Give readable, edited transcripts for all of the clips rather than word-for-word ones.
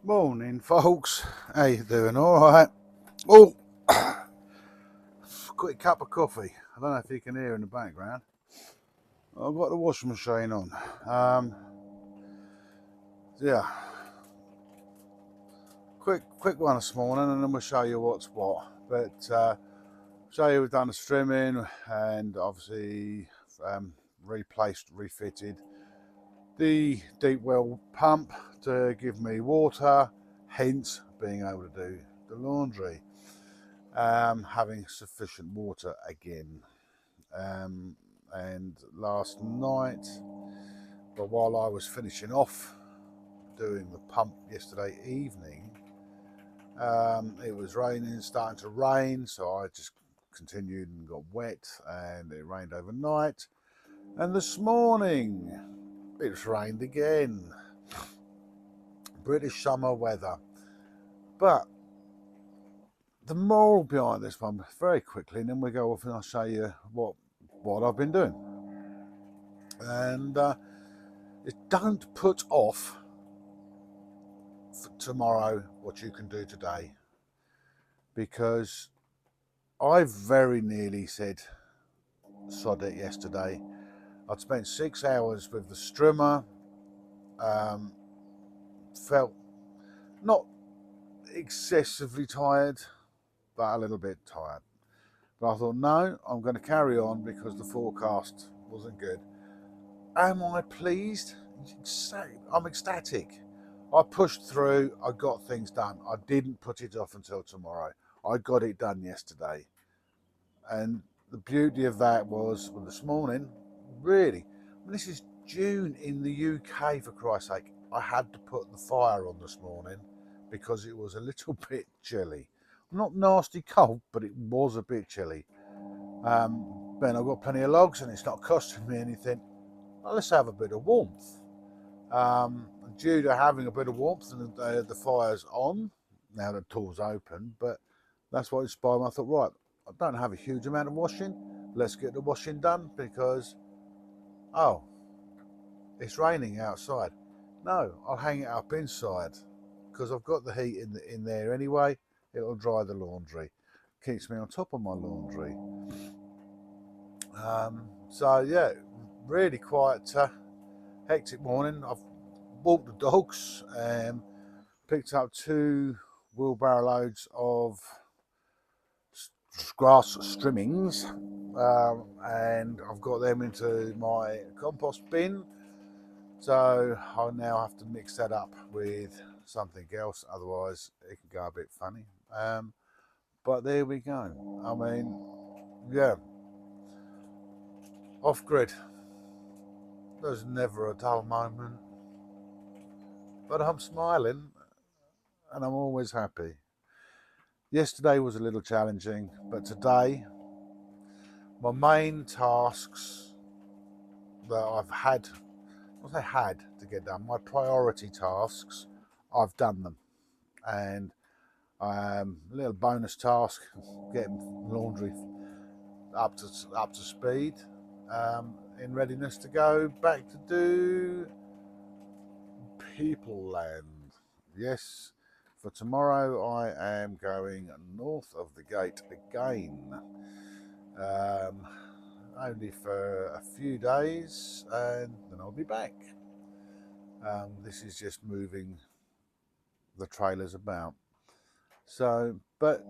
Morning, folks. How you doing? All right. Oh, quick cup of coffee. I don't know if you can hear in the background. I've got the washing machine on. Um, yeah, quick one this morning, and then we'll show you what's what. But show you we've done the strimming and obviously refitted the deep well pump to give me water, hence being able to do the laundry. Having sufficient water again. And last night, but while I was finishing off doing the pump yesterday evening, it was raining, starting to rain, so I just continued and got wet, and it rained overnight. And this morning, it's rained again. British summer weather. But the moral behind this one, very quickly, and then we go off and I'll show you what I've been doing. And don't put off for tomorrow what you can do today, because I very nearly said sod it yesterday. I'd spent 6 hours with the strimmer, felt not excessively tired, but a little bit tired. But I thought, no, I'm going to carry on because the forecast wasn't good. Am I pleased? I'm ecstatic. I pushed through, I got things done. I didn't put it off until tomorrow. I got it done yesterday. And the beauty of that was, well, this morning, really, this is June in the UK, for Christ's sake. I had to put the fire on this morning because it was a little bit chilly. Not nasty cold, but it was a bit chilly. Then I've got plenty of logs and it's not costing me anything. Well, let's have a bit of warmth. Due to having a bit of warmth and the fire's on, now the door's open, but that's what inspired me. I thought, right, I don't have a huge amount of washing. Let's get the washing done because, oh, it's raining outside. No, I'll hang it up inside because I've got the heat in there anyway. It'll dry the laundry. Keeps me on top of my laundry. So yeah, really quite hectic morning. I've walked the dogs and picked up 2 wheelbarrow loads of grass strimmings, and I've got them into my compost bin. So I now have to mix that up with something else, otherwise it can go a bit funny. But there we go. I mean, yeah, off grid. There's never a dull moment, but I'm smiling and I'm always happy. Yesterday was a little challenging, but today, my main tasks that I've had, what I had to get done, my priority tasks, I've done them. And a little bonus task, getting laundry up to speed, in readiness to go back to do People Land. Yes, for tomorrow I am going north of the gate again. Only for a few days and then I'll be back. This is just moving the trailers about. So, but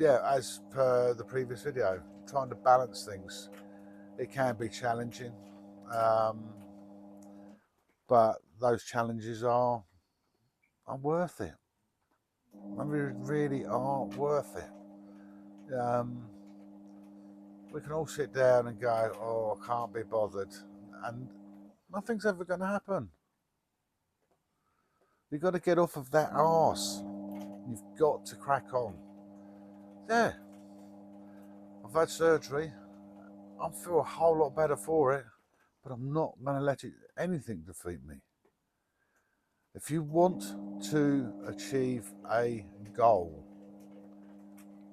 yeah, as per the previous video, trying to balance things, it can be challenging, but those challenges are worth it. They really are worth it. We can all sit down and go, oh, I can't be bothered, and nothing's ever going to happen. You've got to get off of that arse. You've got to crack on. Yeah, I've had surgery. I feel a whole lot better for it, but I'm not going to let anything defeat me. If you want to achieve a goal,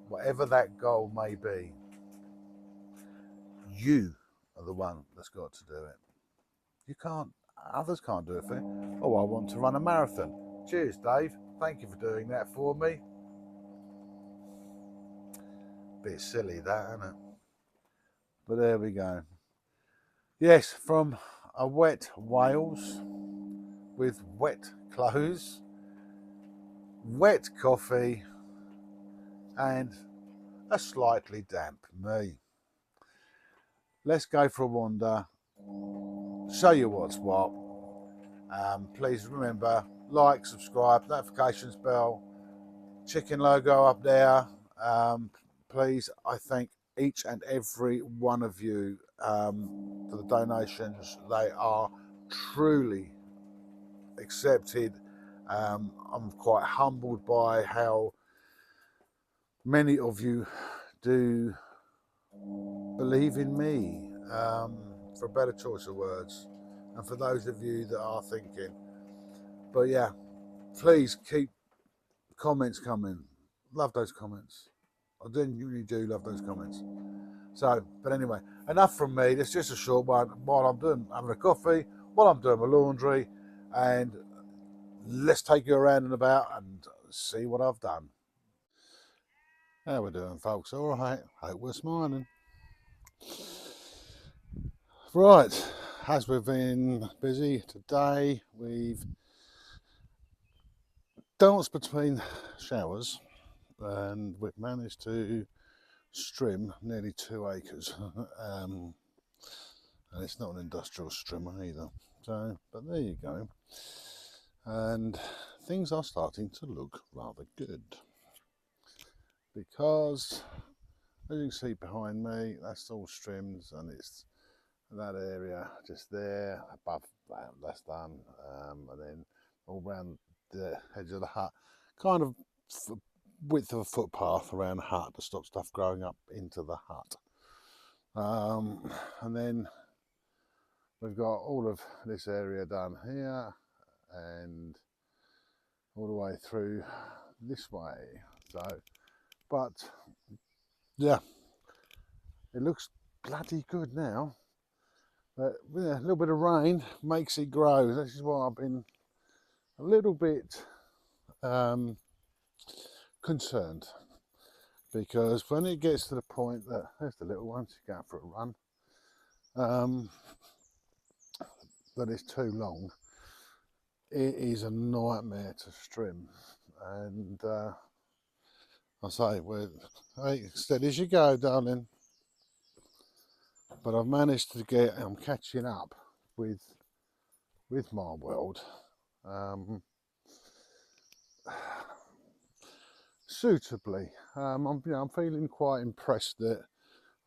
whatever that goal may be, you are the one that's got to do it. You can't, others can't do it for you. Oh, I want to run a marathon. Cheers, Dave. Thank you for doing that for me. Bit silly that, isn't it? But there we go. Yes, from a wet Wales with wet clothes, wet coffee, and a slightly damp me. Let's go for a wander, show you what's what. Please remember, like, subscribe, notifications bell, chicken logo up there. Please, I thank each and every one of you for the donations. They are truly accepted. I'm quite humbled by how many of you do believe in me, for a better choice of words, and for those of you that are thinking. But yeah, please keep comments coming. Love those comments. I genuinely do love those comments. So, but anyway, enough from me. It's just a short one while I'm having a coffee, while I'm doing my laundry, and let's take you around and about and see what I've done. How we doing, folks? All right. Hope we're smiling. Right. As we've been busy today, we've danced between showers, and we've managed to strim nearly 2 acres. And it's not an industrial strimmer either. So, but there you go. And things are starting to look rather good, because as you can see behind me, that's all strimmed, and it's that area just there above that, that's done. And then all around the edge of the hut, kind of width of a footpath around the hut to stop stuff growing up into the hut. And then we've got all of this area done here and all the way through this way. So, but yeah, it looks bloody good now. But yeah, a little bit of rain makes it grow. This is why I've been a little bit concerned, because when it gets to the point that there's the little ones going for a run, that it's too long, it is a nightmare to strim. And I say, well, hey, steady as you go, darling. But I've managed to get, I'm catching up with my world. Suitably. I'm feeling quite impressed that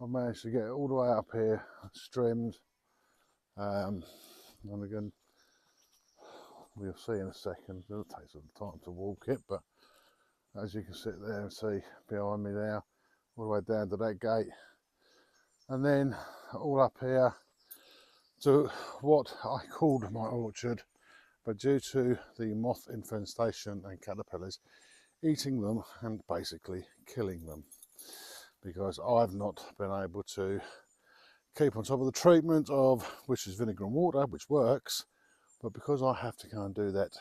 I've managed to get all the way up here, strimmed. And again, we'll see in a second. It'll take some time to walk it, but as you can sit there and see behind me there, all the way down to that gate, and then all up here to what I called my orchard, but due to the moth infestation and caterpillars eating them and basically killing them, because I've not been able to keep on top of the treatment of, which is vinegar and water, which works, but because I have to go and do that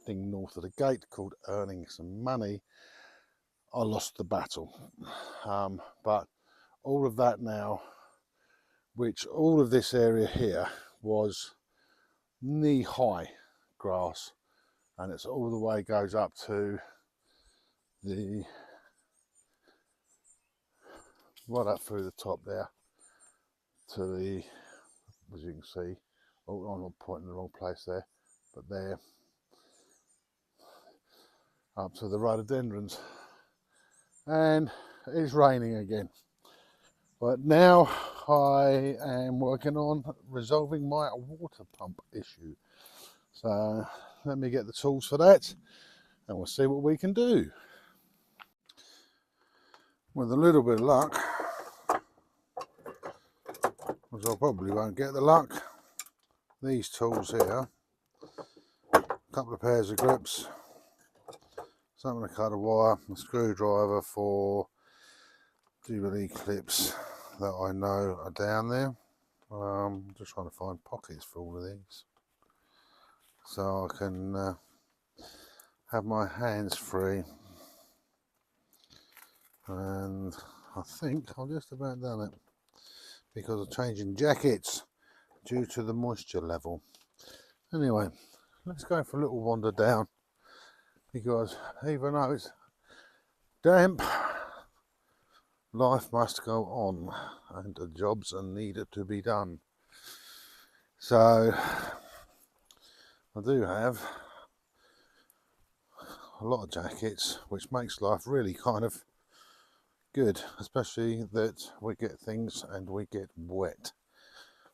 thing north of the gate called earning some money, I lost the battle. But all of that now, which all of this area here was knee-high grass, and it's all the way goes up to the, right up through the top there to the, as you can see, oh, I'm not pointing in the wrong place there, but there up to the rhododendrons. And it's raining again, but now I am working on resolving my water pump issue. So let me get the tools for that, and we'll see what we can do. With a little bit of luck, because I probably won't get the luck, these tools here, a couple of pairs of grips, something to cut a wire, a screwdriver for Jubilee clips that I know are down there. Just trying to find pockets for all of these, so I can have my hands free, and I think I've just about done it because of changing jackets due to the moisture level. Anyway, let's go for a little wander down, because even though it's damp, life must go on and the jobs are needed to be done. So I do have a lot of jackets, which makes life really kind of good, especially that we get things and we get wet.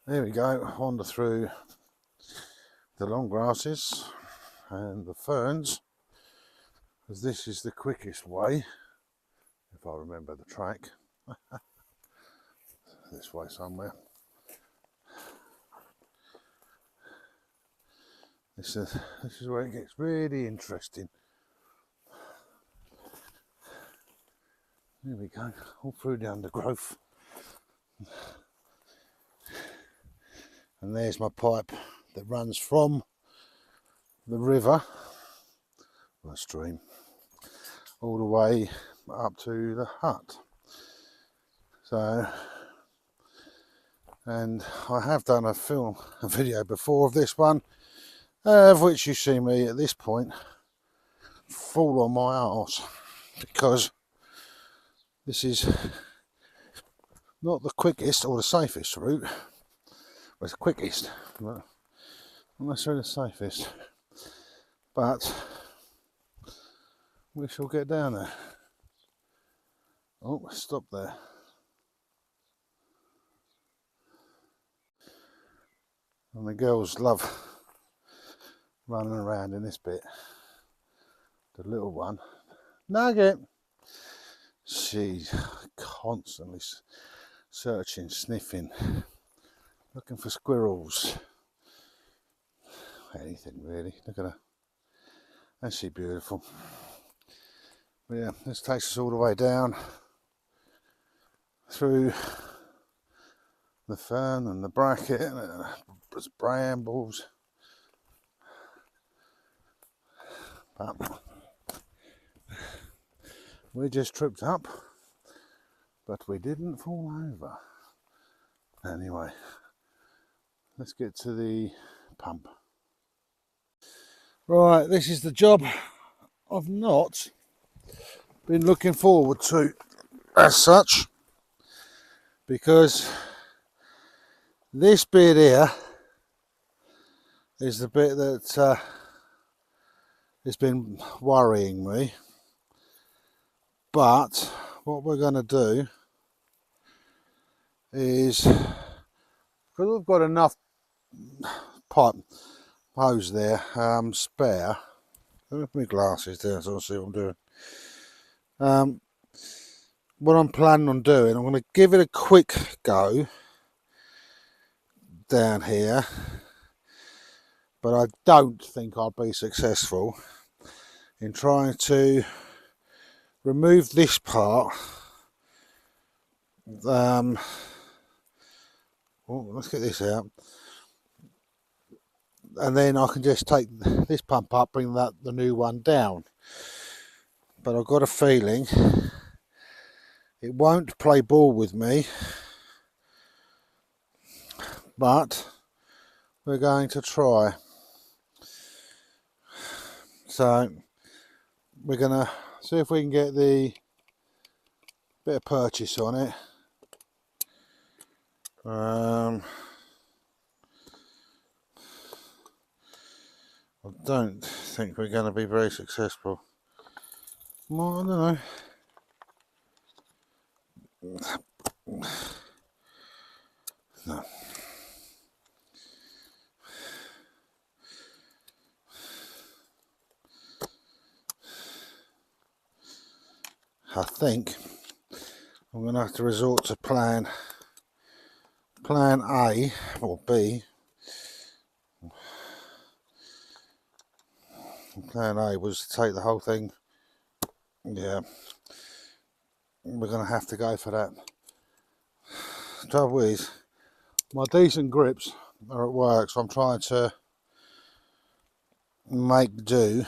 There we go, wander through the long grasses and the ferns, because this is the quickest way, if I remember the track. This way somewhere. This is where it gets really interesting. There we go, all through the undergrowth. And there's my pipe that runs from the river, or stream, all the way up to the hut. So, and I have done a video before of this one, of which you see me at this point fall on my arse, because this is not the quickest or the safest route. Well, it's the quickest, but not necessarily the safest. But we shall get down there. Oh, stop there. And the girls love running around in this bit. The little one, Nugget, she's constantly searching, sniffing, looking for squirrels, anything really. Look at her, isn't she beautiful? But yeah, this takes us all the way down through the fern and the bracket and there's brambles. But we just tripped up, but we didn't fall over. Anyway, let's get to the pump. Right, this is the job I've not been looking forward to as such, because this bit here is the bit that has been worrying me. But what we're going to do is, because we've got enough pipe hose there spare. Let me put my glasses there so I'll see what I'm doing. What I'm planning on doing, I'm going to give it a quick go down here, but I don't think I'll be successful in trying to remove this part. Oh, let's get this out, and then I can just take this pump up, bring the new one down. But I've got a feeling it won't play ball with me, but we're going to try. So we're going to see if we can get the bit of purchase on it. I don't think we're going to be very successful. Well, I don't know. No. I think I'm going to have to resort to plan A or B. Plan A was to take the whole thing. Yeah, we're going to have to go for that. The trouble is, my decent grips are at work, so I'm trying to make do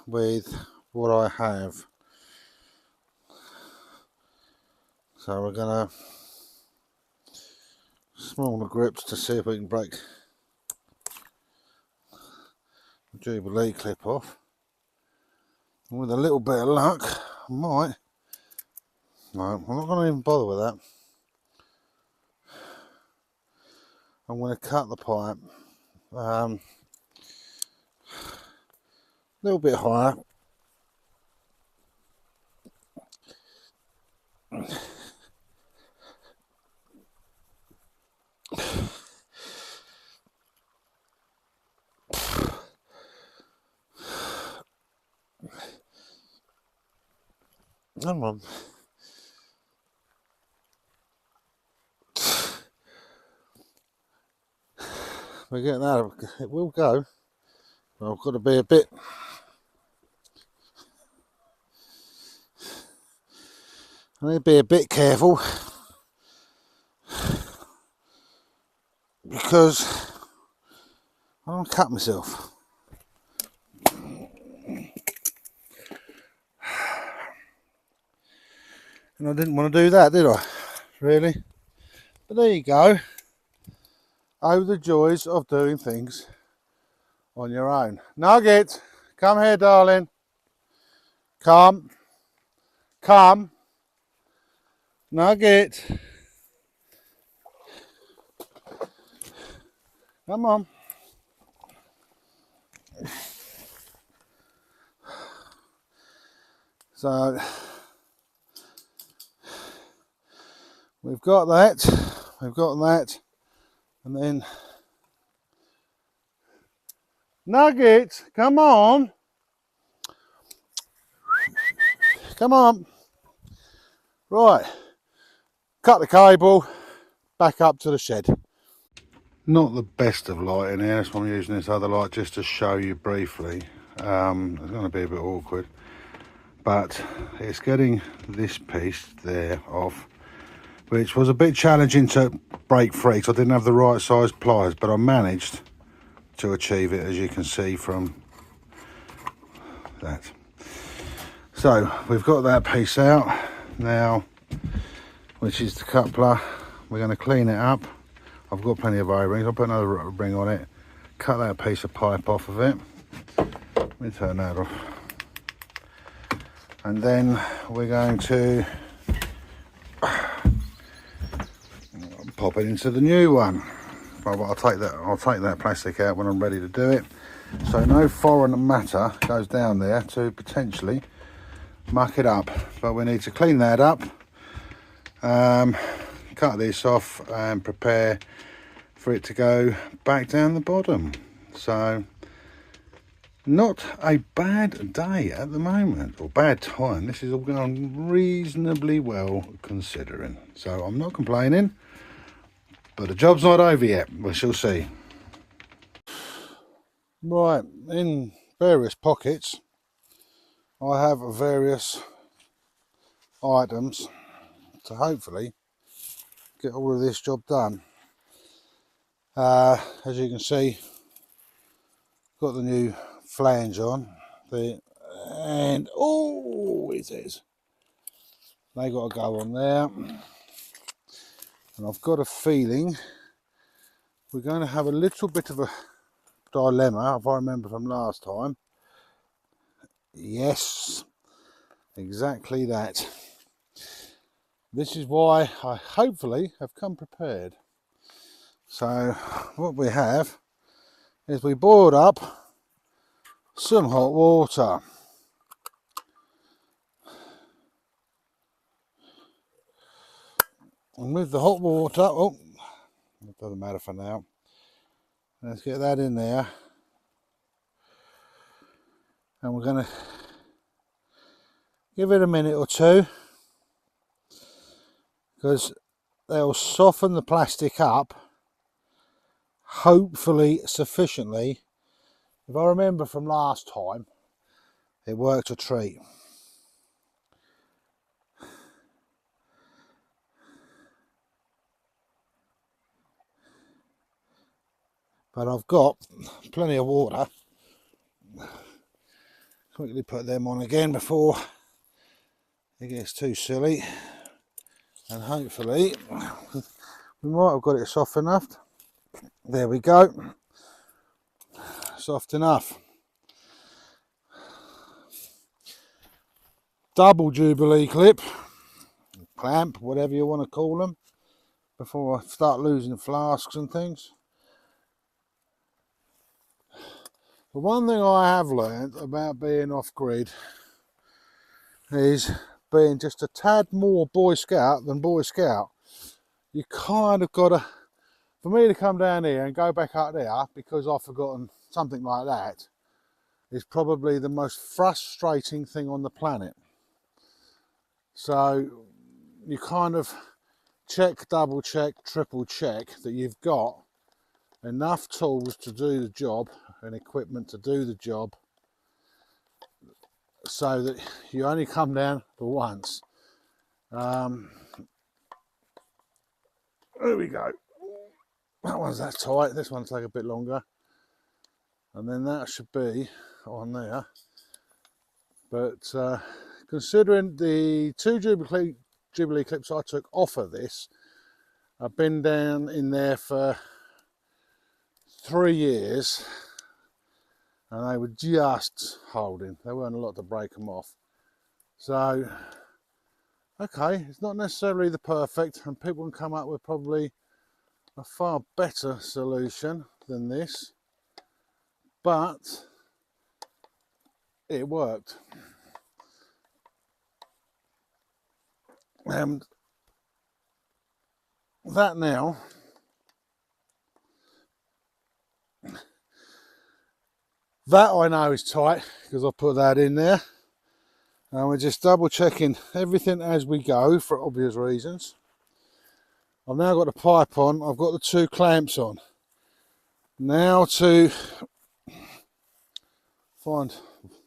with what I have. So we're going to smaller grips to see if we can break the Jubilee clip off. And with a little bit of luck, I might. No, I'm not going to even bother with that. I'm going to cut the pipe a little bit higher. Come on. We're getting out of it. It will go. But I've got to be a bit. I need to be a bit careful because I don't cut myself. And I didn't want to do that, did I? Really? But there you go. Oh, the joys of doing things on your own. Nugget, come here, darling. Come. Come. Nugget. Come on. So we've got that, and then Nugget, come on, come on, right, cut the cable, back up to the shed. Not the best of lighting here, that's why I'm using this other light just to show you briefly. It's going to be a bit awkward, but it's getting this piece there off, which was a bit challenging to break free because I didn't have the right size pliers, but I managed to achieve it, as you can see from that. So we've got that piece out now, which is the coupler. We're going to clean it up. I've got plenty of O-rings. I'll put another ring on it, cut that piece of pipe off of it. Let me turn that off. And then we're going to pop it into the new one. I'll take that plastic out when I'm ready to do it. So no foreign matter goes down there to potentially muck it up. But we need to clean that up, cut this off and prepare for it to go back down the bottom. So not a bad day at the moment, or bad time. This is all going reasonably well considering. So I'm not complaining. But the job's not over yet, we shall see. Right, in various pockets, I have various items to hopefully get all of this job done. As you can see, got the new flange on, and oh, it is. They got to go on there, and I've got a feeling we're going to have a little bit of a dilemma, if I remember from last time. Yes, exactly that. This is why I hopefully have come prepared. So what we have is we boiled up some hot water. And with the hot water, oh, it doesn't matter for now. Let's get that in there. And we're going to give it a minute or two, because they'll soften the plastic up, hopefully sufficiently. If I remember from last time, it worked a treat. But I've got plenty of water, so quickly put them on again before it gets too silly, and hopefully we might have got it soft enough. There we go, soft enough. Double Jubilee clip, clamp, whatever you want to call them, before I start losing flasks and things. The one thing I have learned about being off grid is being just a tad more Boy Scout than Boy Scout. You kind of got to, for me to come down here and go back up there because I've forgotten something like that, is probably the most frustrating thing on the planet. So you kind of check, double check, triple check that you've got enough tools to do the job and equipment to do the job, so that you only come down for once. There we go. That one's that tight. This one'll take a bit longer, and then that should be on there. But considering the 2 Jubilee clips I took off of this, I've been down in there for 3 years, and they were just holding. There weren't a lot to break them off. So, okay, it's not necessarily the perfect, and people can come up with probably a far better solution than this, but it worked. And that now, that I know is tight because I put that in there, and we're just double checking everything as we go for obvious reasons. I've now got the pipe on, I've got the 2 clamps on. Now to find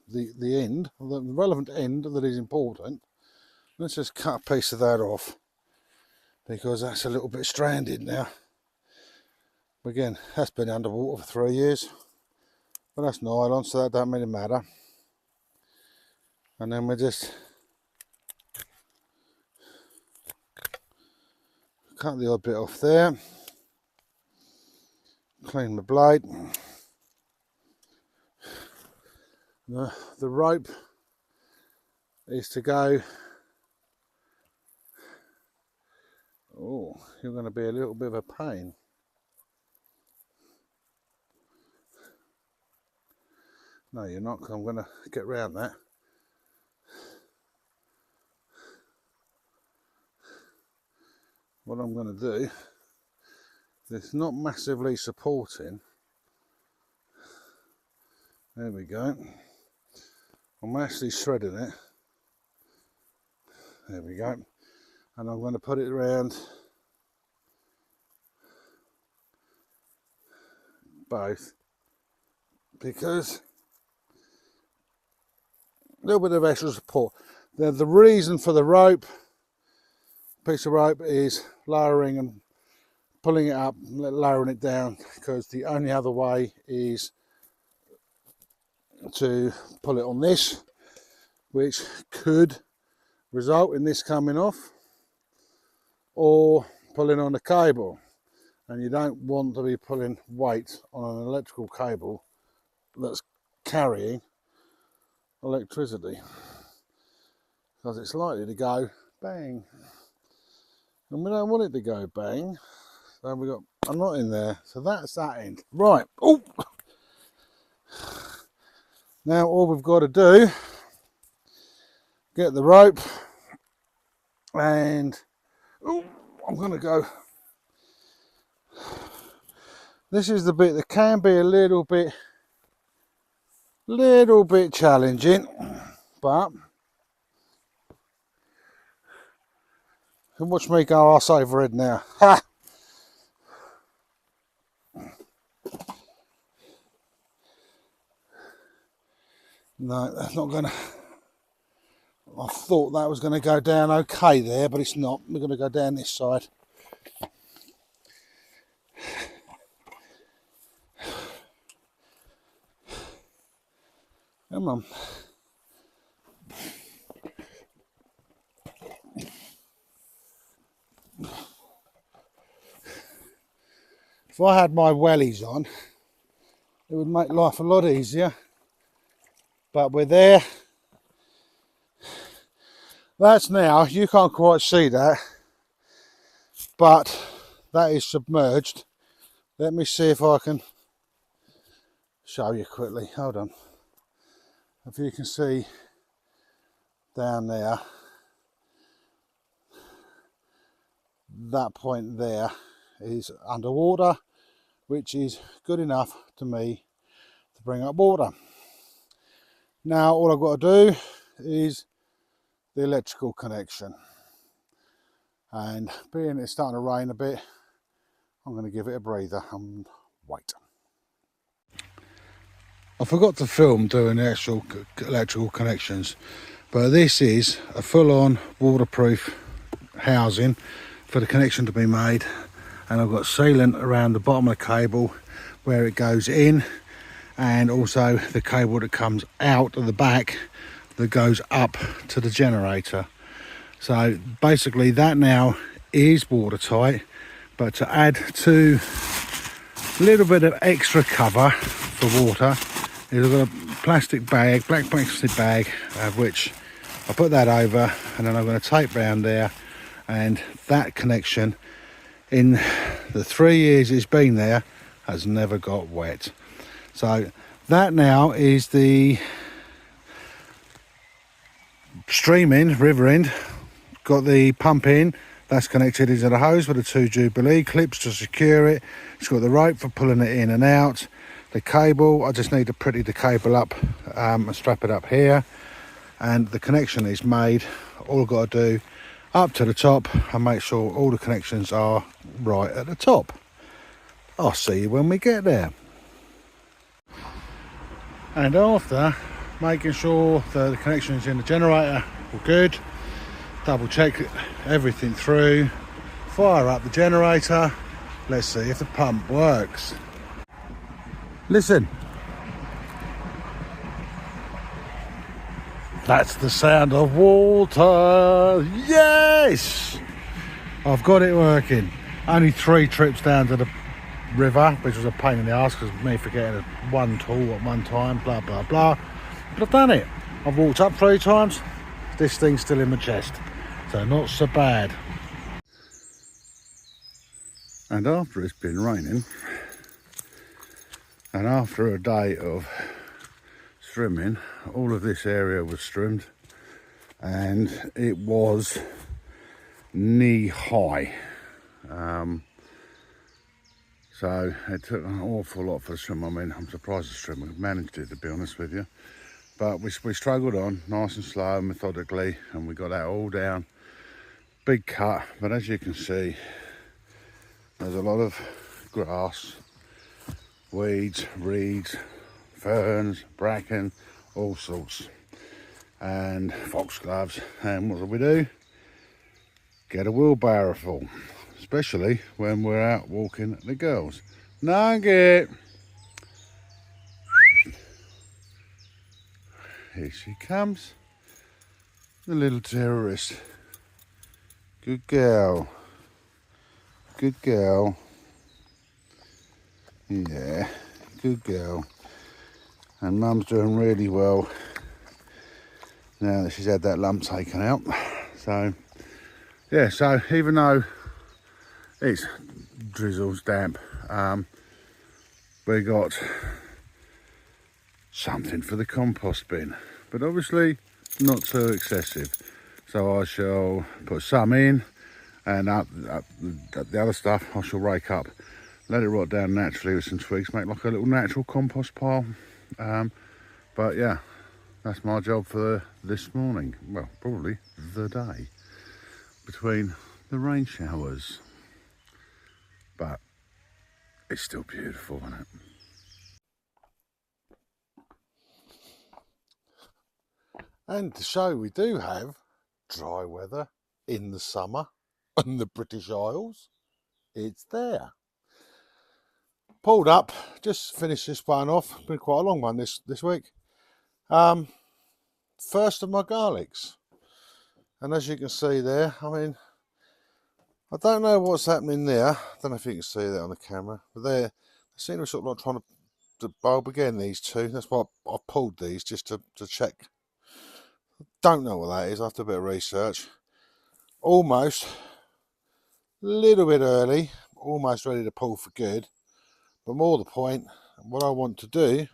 the end, the relevant end that is important, let's just cut a piece of that off because that's a little bit stranded now. Again, that's been underwater for 3 years, but that's nylon, so that don't really matter. And then we just cut the odd bit off there, clean the blade. The rope is to go, oh, you're going to be a little bit of a pain. No, you're not, because I'm going to get round that. What I'm going to do, it's not massively supporting. There we go. I'm actually shredding it. There we go. And I'm going to put it around both, because a little bit of extra support. The reason for the rope, piece of rope, is lowering and pulling it up, lowering it down, because the only other way is to pull it on this, which could result in this coming off, or pulling on the cable, and you don't want to be pulling weight on an electrical cable that's carrying electricity, because it's likely to go bang, and we don't want it to go bang. So we got a knot in there, so that's that end. Right, oh, now all we've got to do, get the rope, and oh, I'm going to go, this is the bit that can be a little bit challenging, but you can watch me go arse over head now. Ha! No, that's not gonna, I thought that was going to go down okay there, but it's not. We're going to go down this side. Come on. If I had my wellies on, it would make life a lot easier. But we're there. That's now, you can't quite see that, but that is submerged. Let me see if I can show you quickly. Hold on. If you can see down there, that point there is underwater, which is good enough to me to bring up water. Now all I've got to do is the electrical connection, and being it's starting to rain a bit, I'm going to give it a breather and wait. I forgot to film doing the actual electrical connections, but this is a full-on waterproof housing for the connection to be made, and I've got sealant around the bottom of the cable where it goes in, and also the cable that comes out of the back that goes up to the generator. So basically that now is watertight, but to add to a little bit of extra cover for water is I've got a plastic bag, black plastic bag, which I put that over, and then I'm going to tape round there, and that connection in the 3 years it's been there has never got wet. So that now is the Strimming river end. Got the pump in, that's connected into the hose with the 2 Jubilee clips to secure it. It's got the rope for pulling it in and out. The cable, I just need to pretty the cable up and strap it up here, and the connection is made. All I've got to do up to the top and make sure all the connections are right at the top. I'll see you when we get there. And after making sure that the connections in the generator are good, double check everything through, fire up the generator, let's see if the pump works. Listen, that's the sound of water. Yes, I've got it working. Only 3 trips down to the river, which was a pain in the ass because me forgetting one tool at one time, blah blah blah, but I've done it. I've walked up 3 times, this thing's still in my chest, so not so bad. And after it's been raining, and after a day of strimming, all of this area was strimmed, and it was knee high. So it took an awful lot for the strim. I mean, I'm surprised the strimmer managed it, to be honest with you. But we struggled on, nice and slow, methodically, and we got that all down. Big cut, but as you can see, there's a lot of grass, weeds, reeds, ferns, bracken, all sorts, and foxgloves. And what do? Get a wheelbarrow full, especially when we're out walking the girls. Nugget! Here she comes, the little terrorist. Good girl. Good girl. Yeah, good girl. And Mum's doing really well now that she's had that lump taken out. So, yeah, so even though it's drizzles, damp, we got something for the compost bin, but obviously not too excessive. So I shall put some in, and the other stuff I shall rake up, let it rot down naturally with some twigs, make like a little natural compost pile. But yeah, that's my job for this morning. Well, probably the day between the rain showers. But it's still beautiful, isn't it? And to show we do have dry weather in the summer in the British Isles, it's there. Pulled up, just finished this one off. Been quite a long one this week. First of my garlics, and as you can see there, I mean, I don't know what's happening there. I don't know if you can see that on the camera, but they seem to be sort of like trying to bulb again, these two. That's why I pulled these, just to check. Don't know what that is. I have to do a bit of research. Almost, a little bit early, almost ready to pull for good. But more the point, what I want to do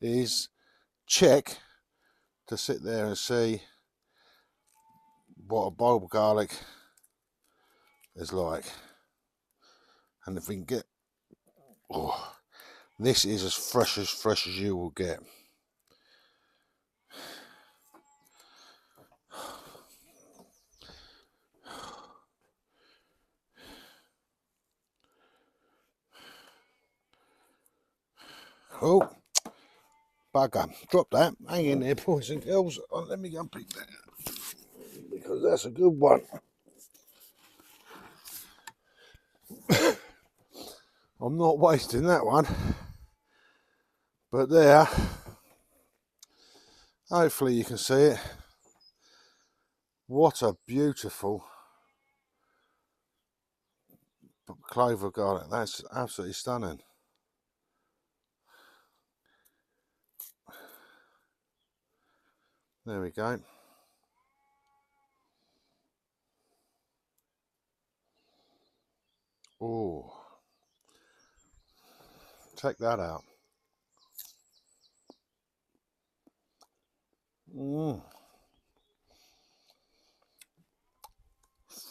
is check, to sit there and see what a bulb garlic is like. And if we can get, oh, this is as fresh as you will get. Oh, bugger, drop that. Hang in there, boys and girls. Oh, let me go and pick that up, because that's a good one. I'm not wasting that one. But there, hopefully you can see it. What a beautiful clove of garlic. That's absolutely stunning. There we go. Oh, check that out.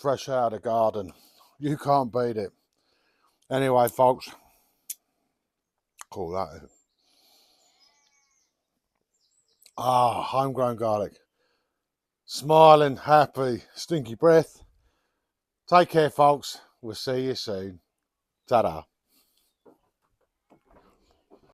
Fresh out of the garden. You can't beat it. Anyway, folks, call that. Homegrown garlic. Smiling, happy, stinky breath. Take care, folks. We'll see you soon. Ta-da.